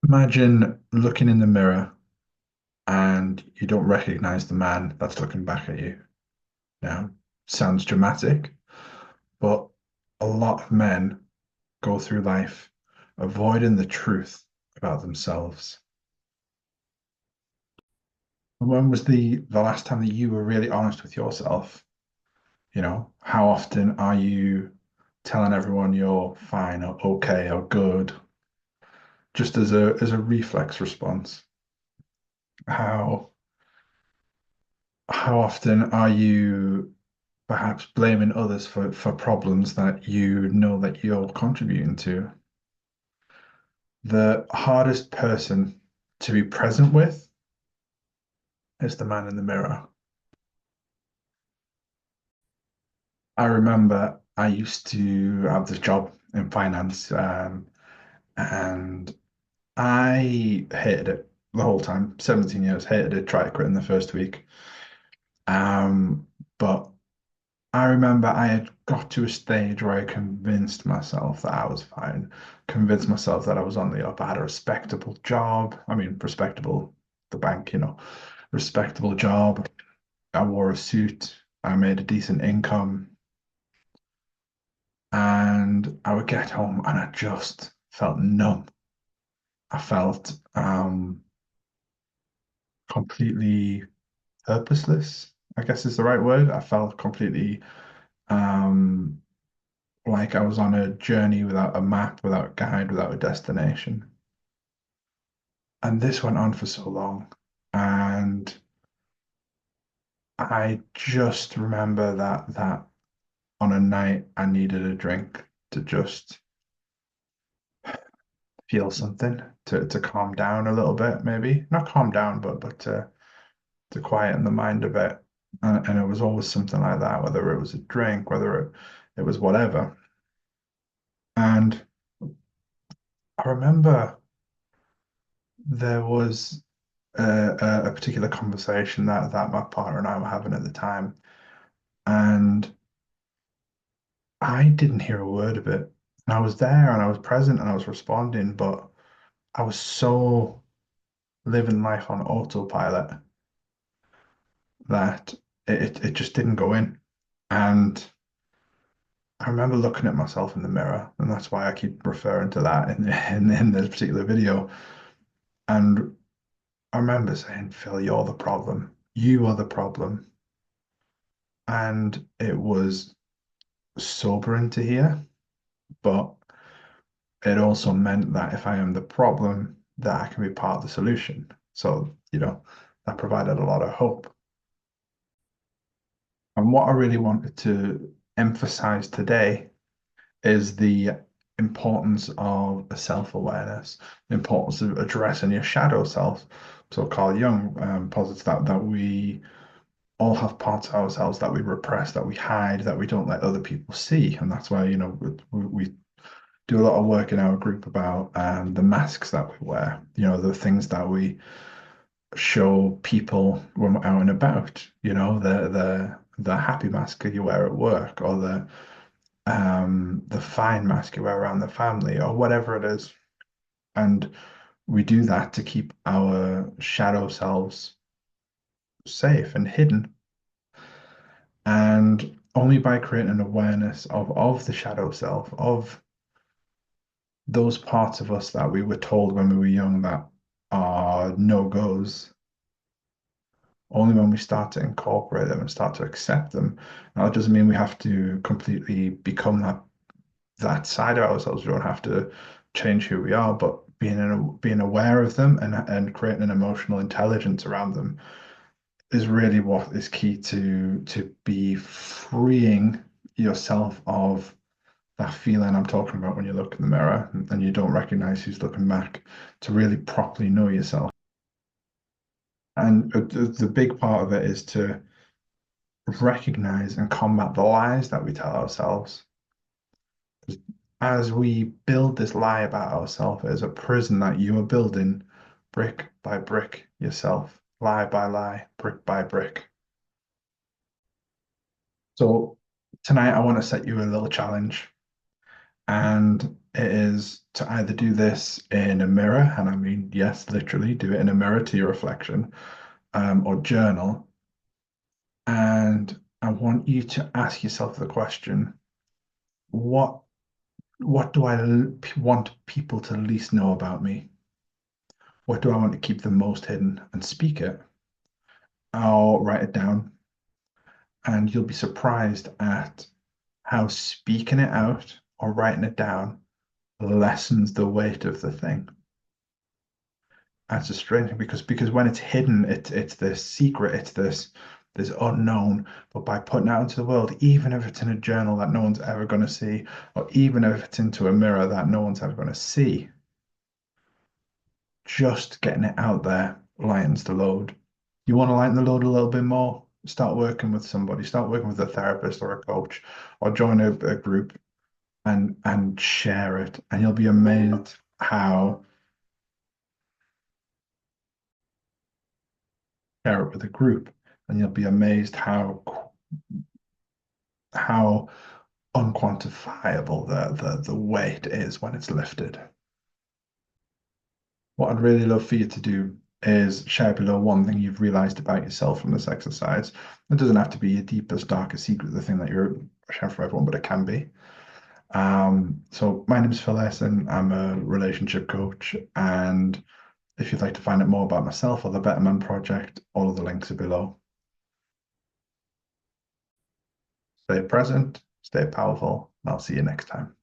Imagine looking in the mirror and you don't recognize the man that's looking back at you. Now, sounds dramatic, but a lot of men go through life avoiding the truth about themselves. When was the last time that you were really honest with yourself? How often are you telling everyone you're fine or okay or good, just as a reflex response? How how often are you perhaps blaming others for problems that you know that you're contributing to? The hardest person to be present with is the man in the mirror. I remember I used to have this job in finance, and I hated it the whole time. 17 years, hated it, tried to quit in the first week. But I remember I had got to a stage where I convinced myself that I was fine, convinced myself that I was on the up. I had a respectable job. I mean, respectable, the bank, respectable job. I wore a suit. I made a decent income. And I would get home and I just felt numb. I felt completely purposeless, I guess is the right word. I felt completely um, like I was on a journey without a map, without a guide, without a destination. And this went on for so long. And I just remember that on a night I needed a drink to just feel something, to calm down a little bit, maybe. Not calm down, but to quieten the mind a bit. And it was always something like that, whether it was a drink, whether it was whatever. And I remember there was a particular conversation that my partner and I were having at the time, and I didn't hear a word of it. And I was there and I was present and I was responding, but I was so living life on autopilot that it just didn't go in. And I remember looking at myself in the mirror, and that's why I keep referring to that in this particular video. And I remember saying, Phil, you're the problem. You are the problem. And it was sobering to hear, but it also meant that if I am the problem, that I can be part of the solution. So, that provided a lot of hope. And what I really wanted to emphasize today is the importance of a self-awareness, the importance of addressing your shadow self. So Carl Jung posits that we all have parts of ourselves that we repress, that we hide, that we don't let other people see. And that's why, we do a lot of work in our group about the masks that we wear, the things that we show people when we're out and about, the happy mask you wear at work, or the fine mask you wear around the family, or whatever it is. And we do that to keep our shadow selves safe and hidden. And only by creating an awareness of the shadow self, of those parts of us that we were told when we were young that are no-goes, only when we start to incorporate them and start to accept them. Now, that doesn't mean we have to completely become that side of ourselves. We don't have to change who we are, but being aware of them and creating an emotional intelligence around them is really what is key to be freeing yourself of that feeling I'm talking about when you look in the mirror and you don't recognize who's looking back, to really properly know yourself. And the big part of it is to recognize and combat the lies that we tell ourselves. As we build this lie about ourselves, as a prison that you are building brick by brick yourself, lie by lie, brick by brick. So tonight I want to set you a little challenge. And it is to either do this in a mirror, and I mean, yes, literally do it in a mirror to your reflection, or journal. And I want you to ask yourself the question, what what do I want people to least know about me? What do I want to keep the most hidden? And speak it. I'll write it down, and you'll be surprised at how speaking it out or writing it down lessens the weight of the thing. That's a strange thing because when it's hidden, it's this secret, it's this unknown. But by putting it out into the world, even if it's in a journal that no one's ever going to see, or even if it's into a mirror that no one's ever going to see, just getting it out there lightens the load. You want to lighten the load a little bit more? Start working with somebody, start working with a therapist or a coach, or join a group and share it. And you'll be amazed how share it with a group, and you'll be amazed how unquantifiable the weight is when it's lifted. What I'd really love for you to do is share below one thing you've realized about yourself from this exercise. It doesn't have to be your deepest, darkest secret, the thing that you're sharing for everyone, but it can be. So my name is Phil Airson. I'm a relationship coach, and if you'd like to find out more about myself or the Better Man Project, all of the links are below. Stay present, stay powerful, and I'll see you next time.